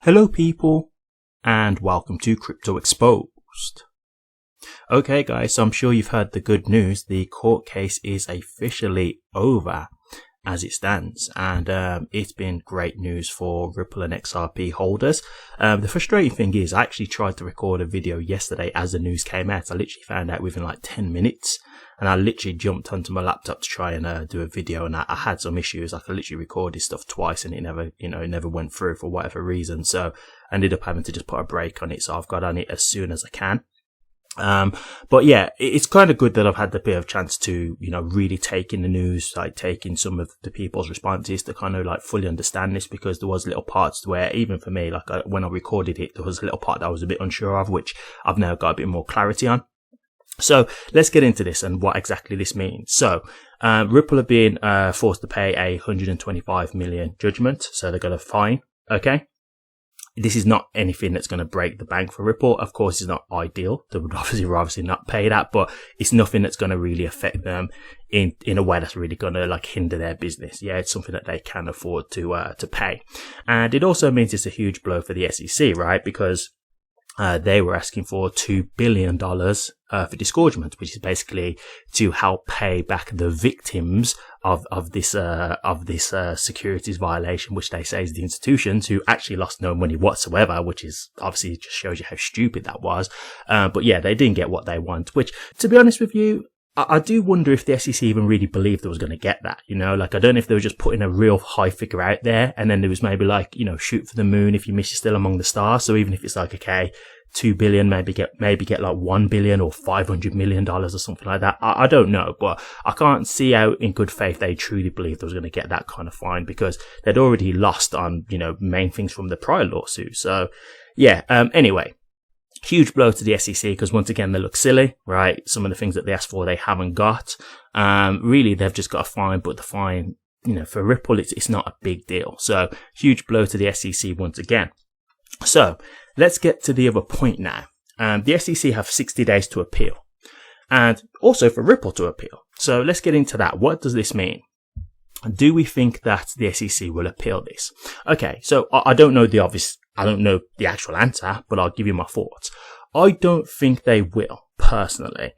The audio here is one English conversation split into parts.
Hello people, and welcome to Crypto Exposed. Okay guys, so I'm sure you've heard the good news. The court case is officially over as it stands, and it's been great news for Ripple and XRP holders. The frustrating thing is I actually tried to record a video yesterday as the news came out. I literally found out within like 10 minutes. And I literally jumped onto my laptop to try and do a video, and I had some issues. I could literally record this stuff twice, and it never went through for whatever reason. So I ended up having to just put a break on it. So I've got on it as soon as I can. But yeah, it's kind of good that I've had the bit of chance to, really take in the news, like taking some of the people's responses to kind of like fully understand this, because there was little parts where even for me, like when I recorded it, there was a little part that I was a bit unsure of, which I've now got a bit more clarity on. So let's get into this and what exactly this means. So, Ripple have been, forced to pay a 125 million judgment. So they're going to fine. Okay. This is not anything that's going to break the bank for Ripple. Of course, it's not ideal. They would obviously not pay that, but it's nothing that's going to really affect them in a way that's really going to like hinder their business. Yeah, it's something that they can afford to pay. And it also means it's a huge blow for the SEC, right? Because they were asking for $2 billion for disgorgement, which is basically to help pay back the victims of this securities violation, which they say is the institutions who actually lost no money whatsoever, which is obviously just shows you how stupid that was. But yeah, they didn't get what they want, which, to be honest with you, I do wonder if the SEC even really believed they was going to get that, like, I don't know if they were just putting a real high figure out there, and then there was maybe like, shoot for the moon. If you miss, you're still among the stars. So even if it's like, okay, 2 billion, maybe get like 1 billion or $500 million or something like that. I don't know, but I can't see how in good faith they truly believed they was going to get that kind of fine, because they'd already lost on, main things from the prior lawsuit. So yeah, anyway. Huge blow to the SEC, because once again, they look silly, right? Some of the things that they asked for, they haven't got. Really, they've just got a fine, but the fine, for Ripple, it's not a big deal. So huge blow to the SEC once again. So let's get to the other point now. The SEC have 60 days to appeal, and also for Ripple to appeal. So let's get into that. What does this mean? Do we think that the SEC will appeal this? Okay, so I don't know the obvious. I don't know the actual answer, but I'll give you my thoughts. I don't think they will, personally.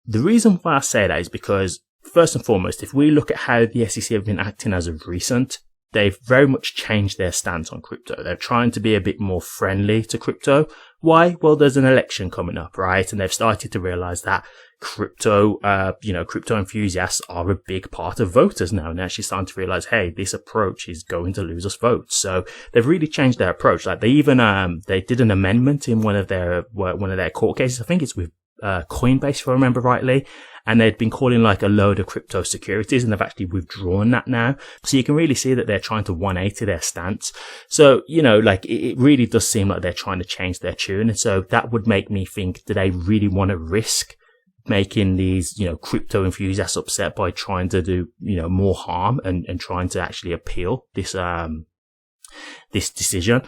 The reason why I say that is because, first and foremost, if we look at how the SEC have been acting as of recent, they've very much changed their stance on crypto. They're trying to be a bit more friendly to crypto. Why? Well, there's an election coming up, right? And they've started to realize that crypto enthusiasts are a big part of voters now. And they're actually starting to realize, hey, this approach is going to lose us votes. So they've really changed their approach. Like they even, they did an amendment in one of their court cases. I think it's with, Coinbase, if I remember rightly. And they'd been calling like a load of crypto securities, and they've actually withdrawn that now. So you can really see that they're trying to 180 their stance. So, like it really does seem like they're trying to change their tune. And so that would make me think, do they really want to risk making these, crypto enthusiasts upset by trying to do, more harm and trying to actually appeal this decision?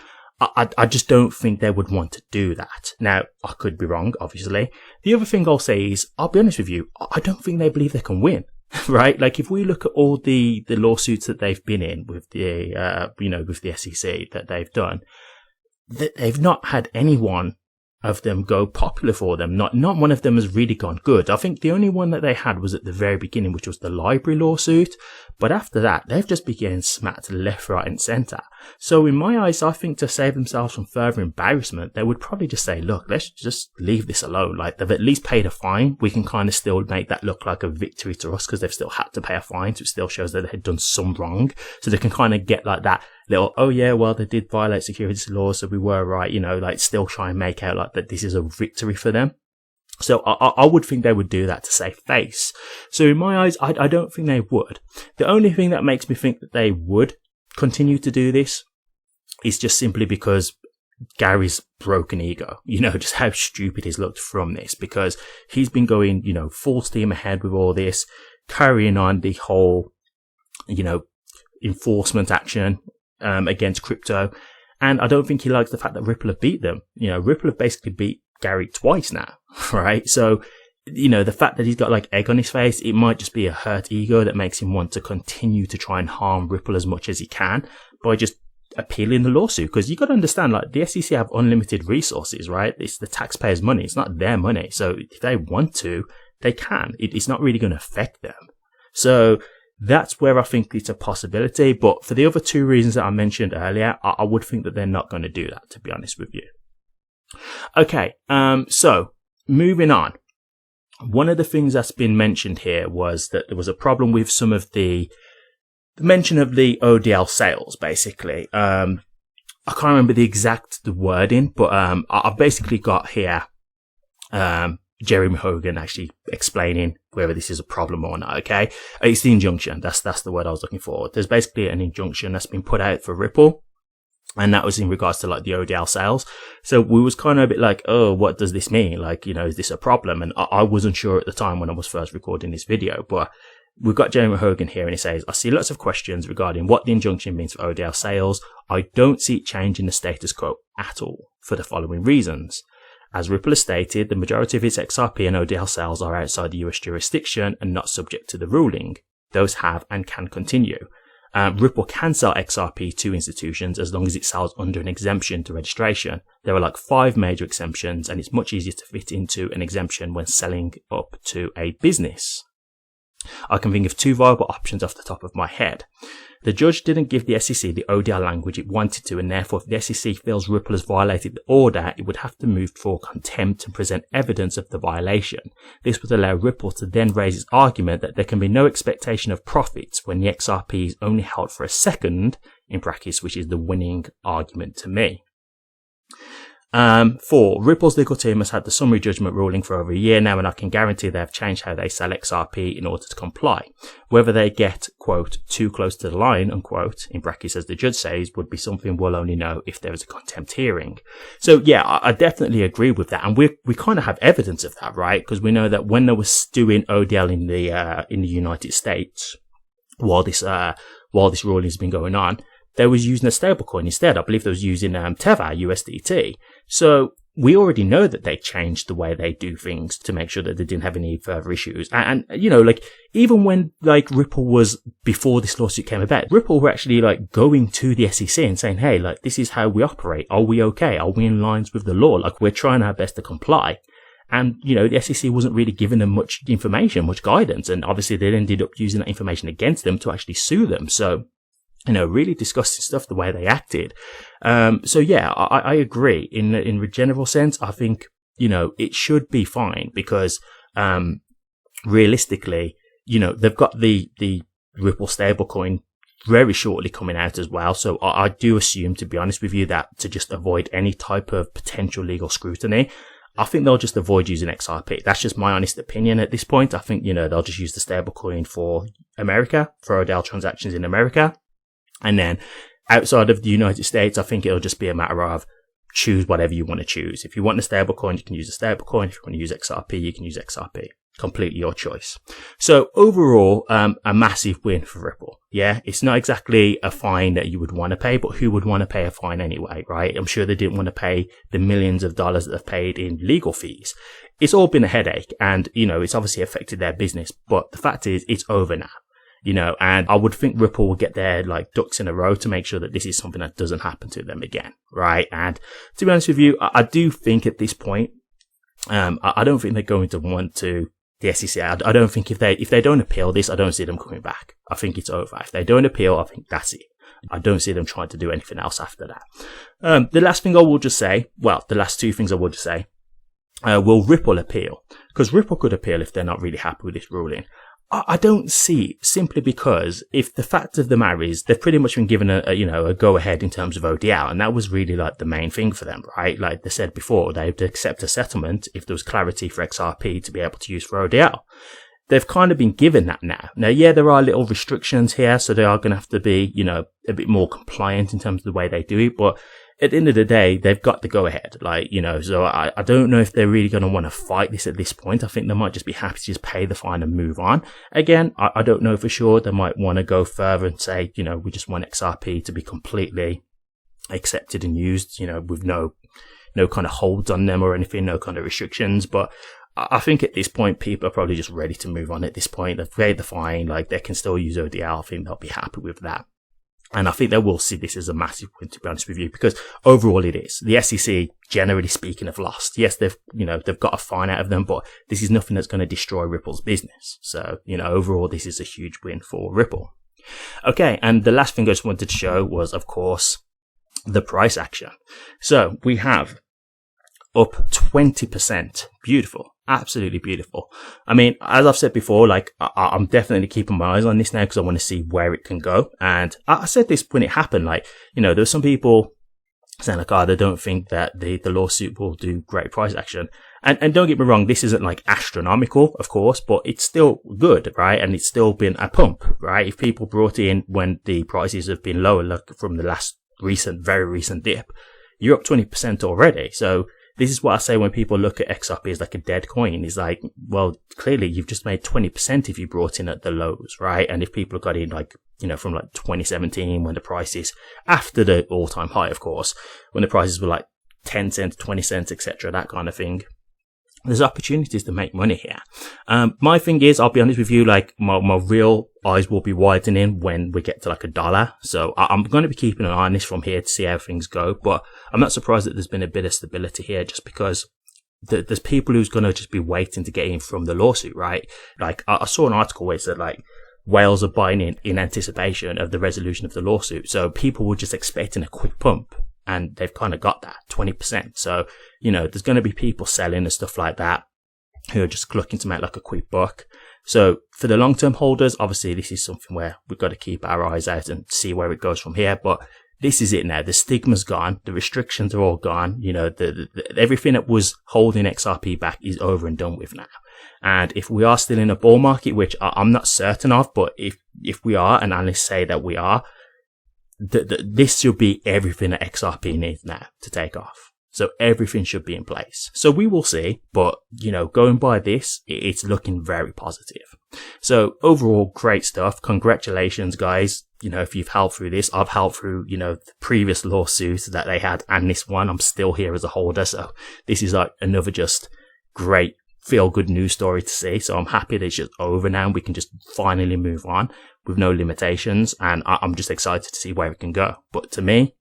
I just don't think they would want to do that. Now, I could be wrong, obviously. The other thing I'll say is, I'll be honest with you, I don't think they believe they can win, right? Like, if we look at all the lawsuits that they've been in with the, with the SEC that they've done, they've not had anyone of them go popular for them. Not one of them has really gone good. I think the only one that they had was at the very beginning, which was the library lawsuit. But after that, they've just been getting smacked left, right and centre. So in my eyes, I think to save themselves from further embarrassment, they would probably just say, look, let's just leave this alone. Like, they've at least paid a fine. We can kind of still make that look like a victory to us, because they've still had to pay a fine. So it still shows that they had done some wrong. So they can kind of get like that little, oh yeah, well, they did violate securities laws, so we were right, like still try and make out like that this is a victory for them. So I would think they would do that to save face. So in my eyes, I don't think they would. The only thing that makes me think that they would continue to do this is just simply because Gary's broken ego, just how stupid he's looked from this, because he's been going, full steam ahead with all this, carrying on the whole, enforcement action against crypto. And I don't think he likes the fact that Ripple have beat them. Ripple have basically beat Gary twice now, right? So, the fact that he's got like egg on his face, it might just be a hurt ego that makes him want to continue to try and harm Ripple as much as he can by just appealing the lawsuit, because you got to understand, like, the SEC have unlimited resources, right? It's the taxpayers' money. It's not their money. So if they want to, they can. It's not really going to affect them. So that's where I think it's a possibility. But for the other two reasons that I mentioned earlier, I would think that they're not going to do that, to be honest with you. Okay. So moving on. One of the things that's been mentioned here was that there was a problem with some of the mention of the ODL sales, basically. I can't remember the exact wording, but I've basically got here Jeremy Hogan actually explaining whether this is a problem or not, okay? It's the injunction. That's the word I was looking for. There's basically an injunction that's been put out for Ripple, and that was in regards to, like, the ODL sales. So we was kind of a bit like, oh, what does this mean? Like, you know, is this a problem? And I wasn't sure at the time when I was first recording this video, but we've got Jeremy Hogan here, and he says, I see lots of questions regarding what the injunction means for ODL sales. I don't see it changing the status quo at all for the following reasons. As Ripple has stated, the majority of its XRP and ODL sales are outside the US jurisdiction and not subject to the ruling. Those have and can continue. Ripple can sell XRP to institutions as long as it sells under an exemption to registration. There are like 5 major exemptions, and it's much easier to fit into an exemption when selling up to a business. I can think of 2 viable options off the top of my head. The judge didn't give the SEC the ODL language it wanted to, and therefore if the SEC feels Ripple has violated the order, it would have to move for contempt and present evidence of the violation. This would allow Ripple to then raise its argument that there can be no expectation of profits when the XRP is only held for a second, in brackets, which is the winning argument to me. 4. Ripple's legal team has had the summary judgment ruling for over a year now, and I can guarantee they have changed how they sell XRP in order to comply. Whether they get, quote, too close to the line, unquote, in brackets as the judge says, would be something we'll only know if there is a contempt hearing. So yeah, I definitely agree with that, and we kind of have evidence of that, right? Because we know that when they was doing ODL in the United States, while this ruling has been going on, they was using a stablecoin instead. I believe they was using Tether USDT. So we already know that they changed the way they do things to make sure that they didn't have any further issues. And you know, like, even when, like, Ripple was, before this lawsuit came about, Ripple were actually, like, going to the SEC and saying, hey, like, this is how we operate. Are we okay? Are we in lines with the law? Like, we're trying our best to comply. And, you know, the SEC wasn't really giving them much information, much guidance. And obviously they ended up using that information against them to actually sue them. So, you know, really disgusting stuff, the way they acted. So yeah, I agree. In a general sense, I think, you know, it should be fine because, realistically, you know, they've got the Ripple stablecoin very shortly coming out as well. So I do assume, to be honest with you, that to just avoid any type of potential legal scrutiny, I think they'll just avoid using XRP. That's just my honest opinion at this point. I think, you know, they'll just use the stablecoin for America, for ODL transactions in America. And then outside of the United States, I think it'll just be a matter of choose whatever you want to choose. If you want a stablecoin, you can use a stablecoin. If you want to use XRP, you can use XRP. Completely your choice. So overall, a massive win for Ripple. Yeah, it's not exactly a fine that you would want to pay, but who would want to pay a fine anyway, right? I'm sure they didn't want to pay the millions of dollars that they've paid in legal fees. It's all been a headache, and, you know, it's obviously affected their business, but the fact is, it's over now. You know, and I would think Ripple will get their, like, ducks in a row to make sure that this is something that doesn't happen to them again, right? And to be honest with you, I do think at this point, I don't think they're going to want to, the SEC, I don't think if they don't appeal this, I don't see them coming back. I think it's over. If they don't appeal, I think that's it. I don't see them trying to do anything else after that. The last thing I will just say, well, the last 2 things I will just say, will Ripple appeal? Because Ripple could appeal if they're not really happy with this ruling. I don't see, simply because if the fact of the matter is they've pretty much been given a go ahead in terms of ODL, and that was really like the main thing for them, right? Like they said before, they'd accept a settlement if there was clarity for XRP to be able to use for ODL. They've kind of been given that now. Now, yeah, there are little restrictions here, so they are going to have to be, you know, a bit more compliant in terms of the way they do it, but at the end of the day, they've got the go-ahead, like, you know, so I don't know if they're really going to want to fight this at this point. I think they might just be happy to just pay the fine and move on. Again, I don't know for sure. They might want to go further and say, you know, we just want XRP to be completely accepted and used, you know, with no kind of holds on them or anything, no kind of restrictions. But I think at this point, people are probably just ready to move on at this point. They've paid the fine, like, they can still use ODL. I think they'll be happy with that. And I think they will see this as a massive win, to be honest with you, because overall it is. The SEC, generally speaking, have lost. Yes, they've got a fine out of them, but this is nothing that's going to destroy Ripple's business. So, overall, this is a huge win for Ripple. Okay. And the last thing I just wanted to show was, of course, the price action. So we have up 20%. Beautiful. Absolutely beautiful. I mean, as I've said before, like I'm definitely keeping my eyes on this now because I want to see where it can go. And I said this when it happened, like, there were some people saying like, they don't think that the lawsuit will do great price action. And don't get me wrong, this isn't like astronomical, of course, but it's still good, right? And it's still been a pump, right? If people brought in when the prices have been lower, like from the last very recent dip, you're up 20% already. So this is what I say when people look at XRP as like a dead coin. It's like, well, clearly you've just made 20% if you brought in at the lows, right? And if people got in like, from like 2017 when the prices, after the all-time high, of course, when the prices were like 10 cents, 20 cents, etc., that kind of thing. There's opportunities to make money here. My thing is, I'll be honest with you, like my real eyes will be widening when we get to like $1. So I'm going to be keeping an eye on this from here to see how things go. But I'm not surprised that there's been a bit of stability here just because there's people who's going to just be waiting to get in from the lawsuit, right? Like I saw an article where it said like whales are buying in anticipation of the resolution of the lawsuit. So people were just expecting a quick pump. And they've kind of got that 20%. So, there's going to be people selling and stuff like that who are just looking to make like a quick buck. So for the long-term holders, obviously this is something where we've got to keep our eyes out and see where it goes from here. But this is it now. The stigma's gone. The restrictions are all gone. Everything that was holding XRP back is over and done with now. And if we are still in a bull market, which I'm not certain of, but if we are, and analysts say that we are, this should be everything that XRP needs now to take off. So everything should be in place. So we will see, but going by this, it's looking very positive. So overall, great stuff. Congratulations, guys. If you've held through this, I've held through, the previous lawsuits that they had and this one. I'm still here as a holder. So this is like another just great feel good news story to see. So I'm happy that it's just over now and we can just finally move on with no limitations. And I'm just excited to see where it can go. But to me,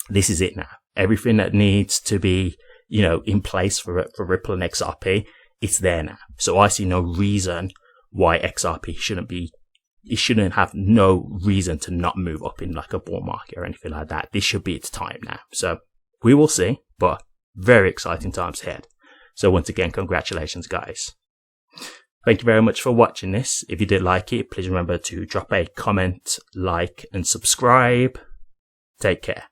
this is it now. Everything that needs to be, in place for Ripple and XRP, it's there now. So I see no reason why XRP shouldn't have no reason to not move up in like a bull market or anything like that. This should be its time now. So we will see, but very exciting times ahead. So once again, congratulations, guys. Thank you very much for watching this. If you did like it, please remember to drop a comment, like, and subscribe. Take care.